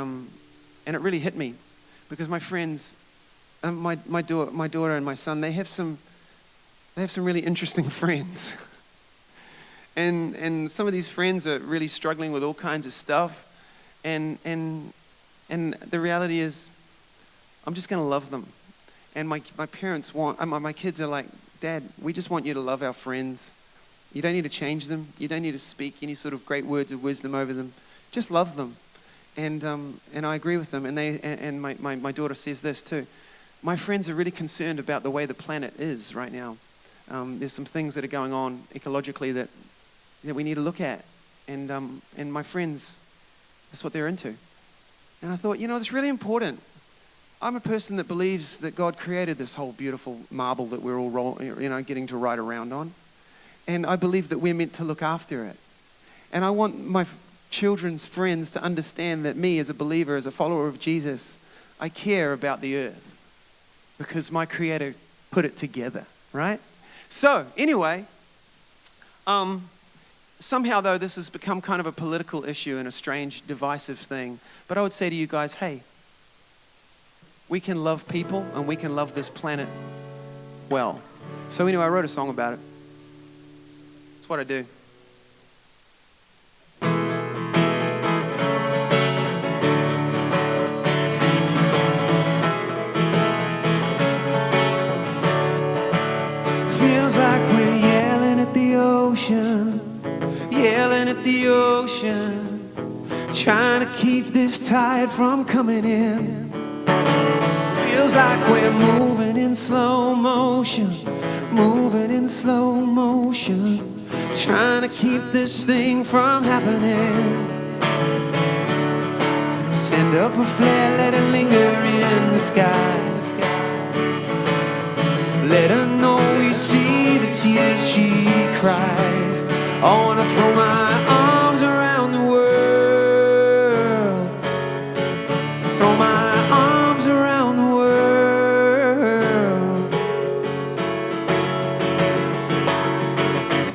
C: it really hit me, because my friends, my daughter and my son, they have some really interesting friends. And some of these friends are really struggling with all kinds of stuff. And the reality is, I'm just going to love them. And my parents my kids are like, "Dad, we just want you to love our friends. You don't need to change them. You don't need to speak any sort of great words of wisdom over them. Just love them." And I agree with them. And my daughter says this too. My friends are really concerned about the way the planet is right now. There's some things that are going on ecologically that we need to look at. And my friends, that's what they're into. And I thought, it's really important. I'm a person that believes that God created this whole beautiful marble that we're all getting to ride around on. And I believe that we're meant to look after it. And I want my children's friends to understand that me, as a believer, as a follower of Jesus, I care about the earth because my Creator put it together, right? So, anyway, somehow, though, this has become kind of a political issue and a strange, divisive thing. But I would say to you guys, hey, we can love people and we can love this planet well. So anyway, I wrote a song about it. That's what I do. Feels like we're yelling at the ocean. Yelling at the ocean, trying to keep this tide from coming in. Feels like we're moving in slow motion, trying to keep this thing from happening. Send up a flare, let it linger in the sky. Let her know we see the tears she cries. I want to throw my arms around the world. Throw my arms around the world.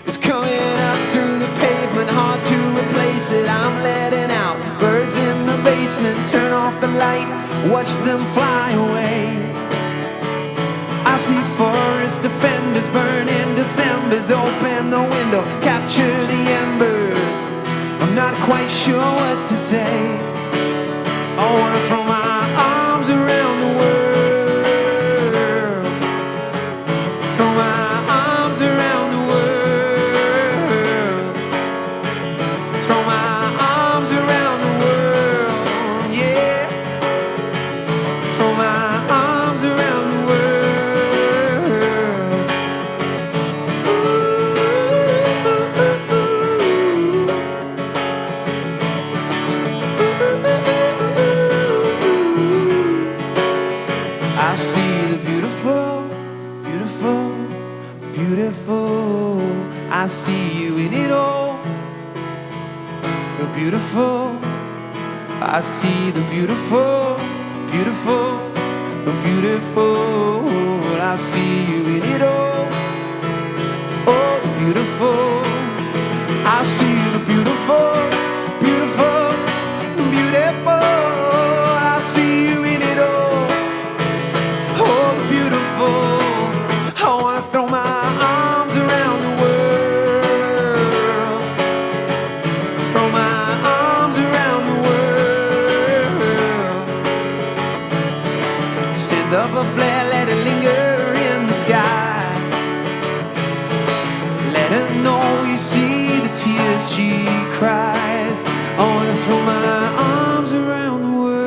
C: It's coming up through the pavement, hard to replace it. I'm letting out birds in the basement. Turn off the light, watch them fly away. defenders burn in Decembers. Open the window, capture the embers. I'm not quite sure what to say. I wanna throw my arms around the world. Throw my arms around the world. Throw my arms around the world, yeah. Throw my arms around the world. I see the beautiful, beautiful, beautiful. I see you in it all. The beautiful. I see the beautiful, beautiful, the beautiful. I see you in it all. Oh, the beautiful. I see the beautiful, beautiful, beautiful. I see you in it all. Oh, the beautiful. I wanna throw my arms around the world. Throw my arms around the world. Send up a flare, let it linger in the sky. Let her know we see the tears she cries. I wanna throw my arms around the world.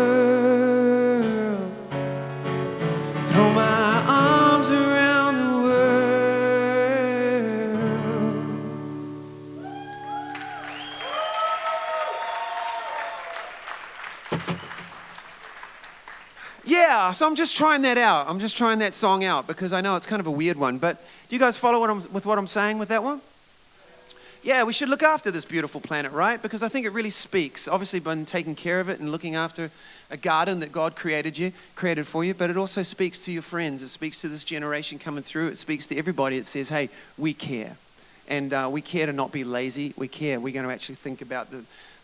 C: Throw my arms around the world. Yeah, so I'm just trying that out. I'm just trying that song out because I know it's kind of a weird one. But do you guys follow what I'm saying with that one? Yeah, we should look after this beautiful planet, right? Because I think it really speaks. Obviously, been taking care of it and looking after a garden that God created for you. But it also speaks to your friends. It speaks to this generation coming through. It speaks to everybody. It says, hey, we care. And we care to not be lazy. We care. We're going to actually think about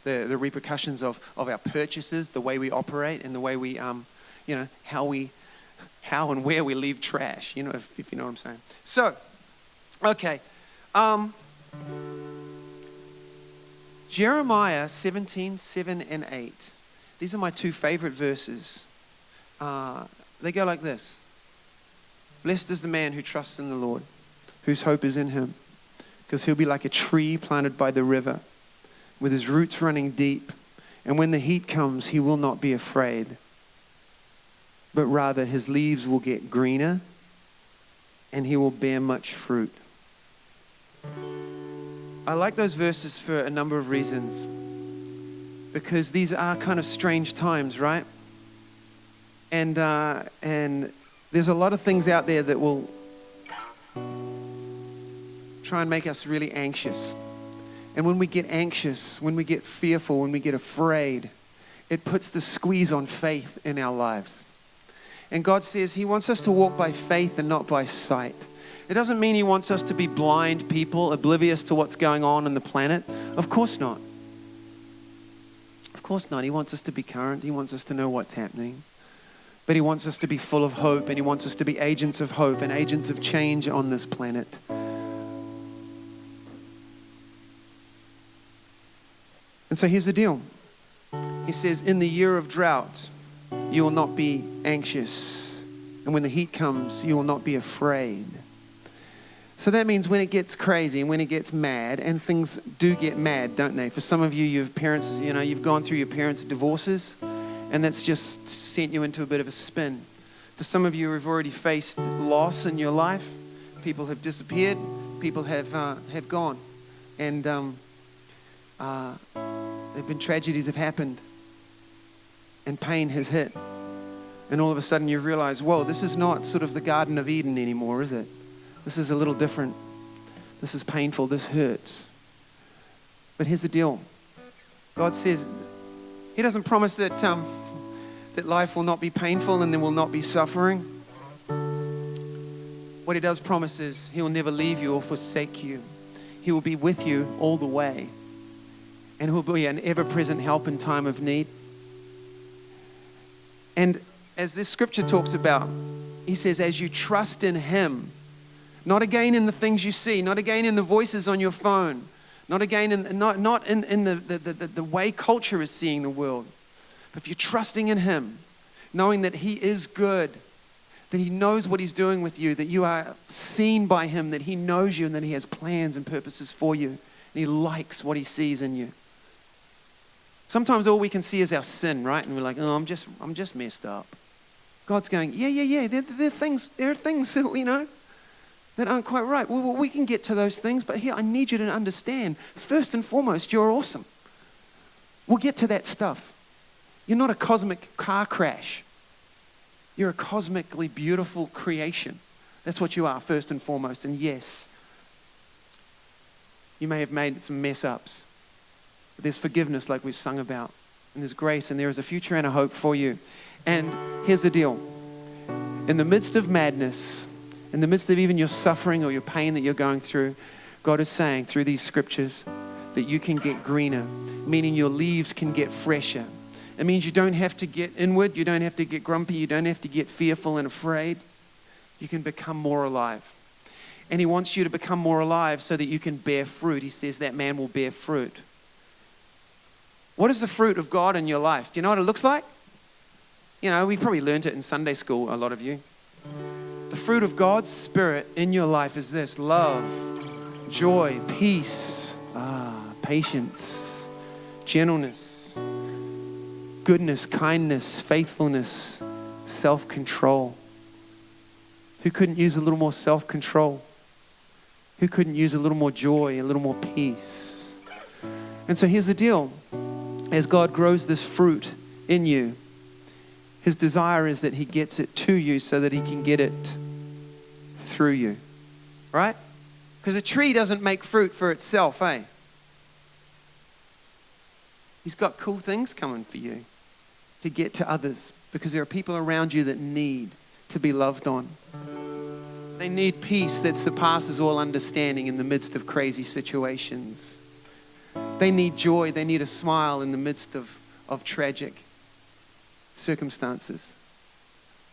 C: the repercussions of our purchases, the way we operate, and the way we, how and where we leave trash, if you know what I'm saying. So, okay. Jeremiah 17, 7 and 8. These are my two favorite verses. They go like this. Blessed is the man who trusts in the Lord, whose hope is in him, because he'll be like a tree planted by the river, with his roots running deep. And when the heat comes, he will not be afraid, but rather his leaves will get greener, and he will bear much fruit. I like those verses for a number of reasons, because these are kind of strange times, right? And there's a lot of things out there that will try and make us really anxious. And when we get anxious, when we get fearful, when we get afraid, it puts the squeeze on faith in our lives. And God says he wants us to walk by faith and not by sight. It doesn't mean he wants us to be blind people, oblivious to what's going on in the planet. Of course not. Of course not. He wants us to be current. He wants us to know what's happening. But he wants us to be full of hope, and he wants us to be agents of hope and agents of change on this planet. And so here's the deal. He says, in the year of drought, you will not be anxious. And when the heat comes, you will not be afraid. So that means when it gets crazy and when it gets mad, and things do get mad, don't they? For some of you, you've gone through your parents' divorces, and that's just sent you into a bit of a spin. For some of you who've already faced loss in your life, people have disappeared, people have gone, and there have been tragedies have happened, and pain has hit, and all of a sudden you've realized, whoa, this is not sort of the Garden of Eden anymore, is it? This is a little different. This is painful. This hurts. But here's the deal. God says he doesn't promise that that life will not be painful and there will not be suffering. What he does promise is he will never leave you or forsake you. He will be with you all the way. And he will be an ever-present help in time of need. And as this scripture talks about, he says, as you trust in him, Not again in the things you see, not again in the voices on your phone, not again in the way culture is seeing the world. But if you're trusting in him, knowing that he is good, that he knows what he's doing with you, that you are seen by him, that he knows you and that he has plans and purposes for you, and he likes what he sees in you. Sometimes all we can see is our sin, right? And we're like, oh, I'm just messed up. God's going, yeah. There are things, you know, that aren't quite right. Well, we can get to those things, but here, I need you to understand, first and foremost, you're awesome. We'll get to that stuff. You're not a cosmic car crash. You're a cosmically beautiful creation. That's what you are, first and foremost. And yes, you may have made some mess ups. But there's forgiveness like we've sung about. And there's grace, and there is a future and a hope for you. And here's the deal. In the midst of madness, in the midst of even your suffering or your pain that you're going through, God is saying through these scriptures that you can get greener, meaning your leaves can get fresher. It means you don't have to get inward, you don't have to get grumpy, you don't have to get fearful and afraid. You can become more alive. And he wants you to become more alive so that you can bear fruit. He says that man will bear fruit. What is the fruit of God in your life? Do you know what it looks like? You know, we probably learned it in Sunday school, a lot of you. The fruit of God's Spirit in your life is this: love, joy, peace, patience, gentleness, goodness, kindness, faithfulness, self-control. Who couldn't use a little more self-control? Who couldn't use a little more joy, a little more peace? And so here's the deal. As God grows this fruit in you, his desire is that he gets it to you so that he can get it through you. Right? Because a tree doesn't make fruit for itself, eh? He's got cool things coming for you to get to others, because there are people around you that need to be loved on. They need peace that surpasses all understanding in the midst of crazy situations. They need joy. They need a smile in the midst of tragic circumstances.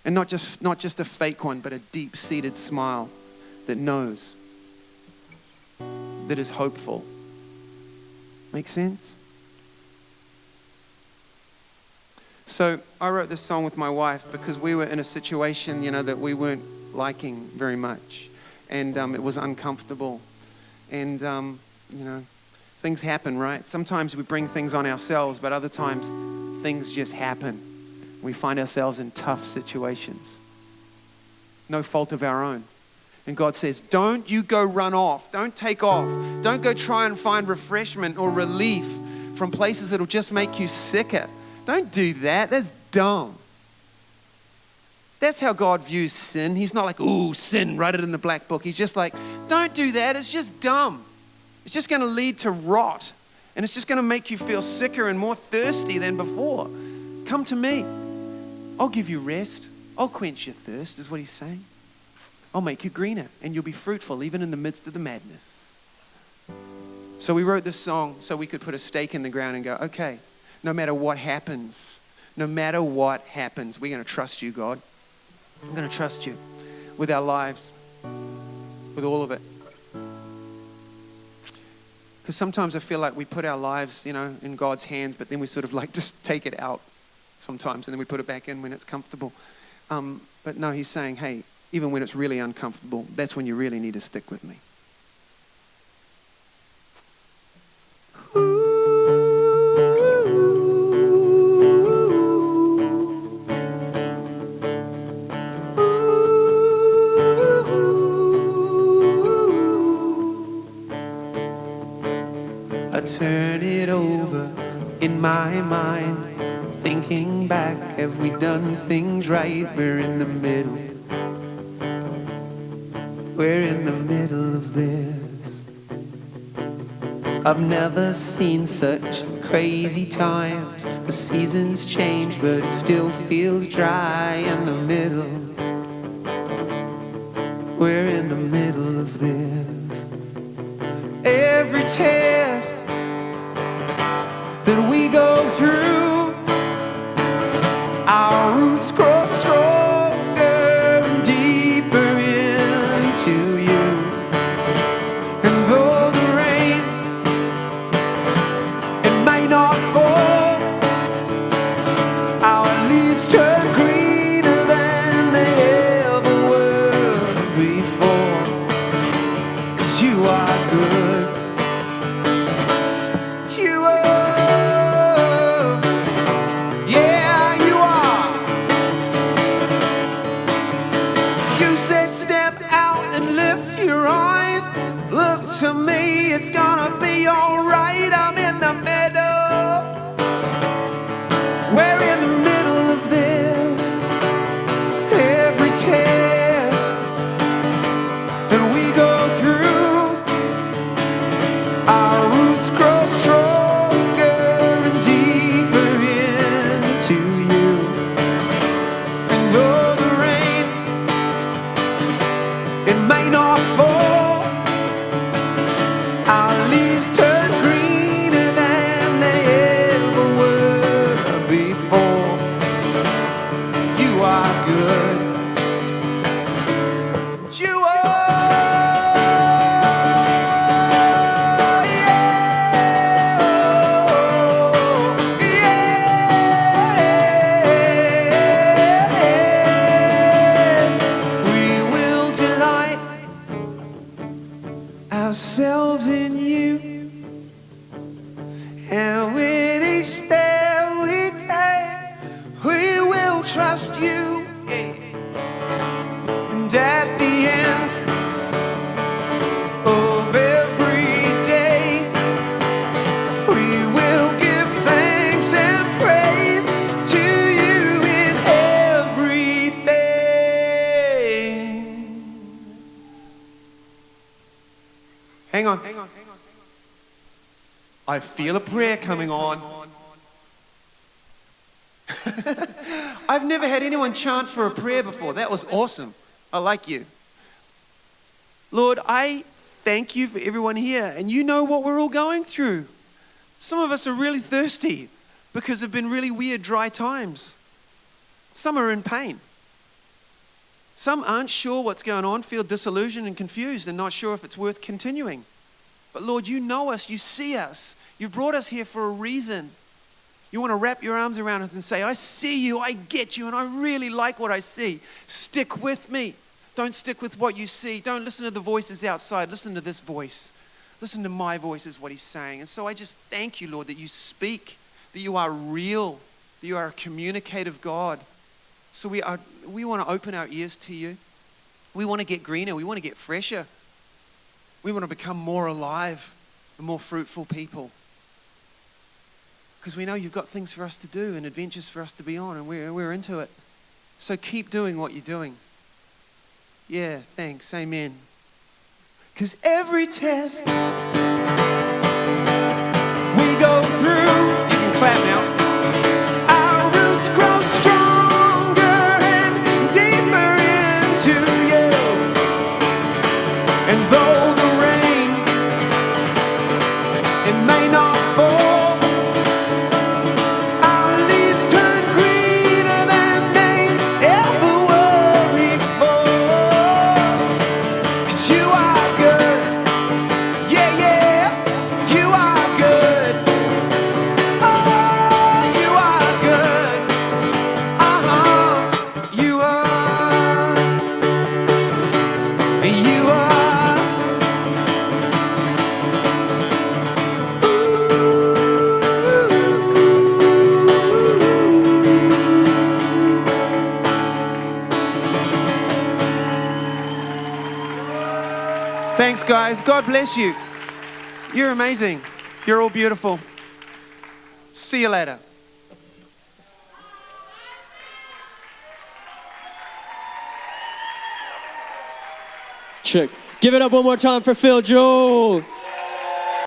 C: And not just a fake one, but a deep-seated smile that knows, that is hopeful. Make sense? So I wrote this song with my wife because we were in a situation, you know, that we weren't liking very much. And it was uncomfortable. And, you know, things happen, right? Sometimes we bring things on ourselves, but other times things just happen. We find ourselves in tough situations. No fault of our own. And God says, don't you go run off. Don't take off. Don't go try and find refreshment or relief from places that will just make you sicker. Don't do that. That's dumb. That's how God views sin. He's not like, ooh, sin, write it in the black book. He's just like, don't do that. It's just dumb. It's just going to lead to rot. And it's just going to make you feel sicker and more thirsty than before. Come to me. I'll give you rest. I'll quench your thirst, is what he's saying. I'll make you greener, and you'll be fruitful even in the midst of the madness. So we wrote this song so we could put a stake in the ground and go, okay, no matter what happens, we're going to trust you, God. I'm going to trust you with our lives, with all of it. Because sometimes I feel like we put our lives, you know, in God's hands, but then we sort of like just take it out sometimes, and then we put it back in when it's comfortable. But no, he's saying, hey, even when it's really uncomfortable, that's when you really need to stick with me. I turn it over in my mind, thinking back, have we done things right? We're in the middle. We're in the middle of this. I've never seen such crazy times. The seasons change, but it still feels dry in the middle. We're in the middle of this. Every test that we go through, our roots grow stronger and deeper into you. 'cause you are good. You are, yeah, you are. You said step out and lift your eyes. Look to me, it's gonna be alright. I'm in the middle. We're in the middle of this. Every test that we go through, our roots grow stronger and deeper into you. And though the rain, it may not fall, our leaves turn greener than they ever were before. You are good. You are, we will delight ourselves in you, and with each step we take, we will trust you. And at the end of every day, we will give thanks and praise to you in everything. Hang on. I feel a prayer coming on. I've never had anyone chant for a prayer before. That was awesome. I like you. Lord, I thank you for everyone here. And you know what we're all going through. Some of us are really thirsty because there have been really weird, dry times. Some are in pain. Some aren't sure what's going on, feel disillusioned and confused and not sure if it's worth continuing. But Lord, you know us, you see us. You've brought us here for a reason. You want to wrap your arms around us and say, I see you, I get you, and I really like what I see. Stick with me. Don't stick with what you see. Don't listen to the voices outside. Listen to this voice. Listen to my voice is what he's saying. And so I just thank you, Lord, that you speak, that you are real, that you are a communicative God. So we want to open our ears to you. We want to get greener. We want to get fresher. We want to become more alive and more fruitful people. Because we know you've got things for us to do and adventures for us to be on, and we're into it. So keep doing what you're doing. Yeah, thanks. Amen. Because every test we go through, you can clap now. Our roots grow stronger and deeper into you. And though the rain, it may not fall, thanks, guys. God bless you. You're amazing. You're all beautiful. See you later.
A: Check. Give it up one more time for Phil Joel.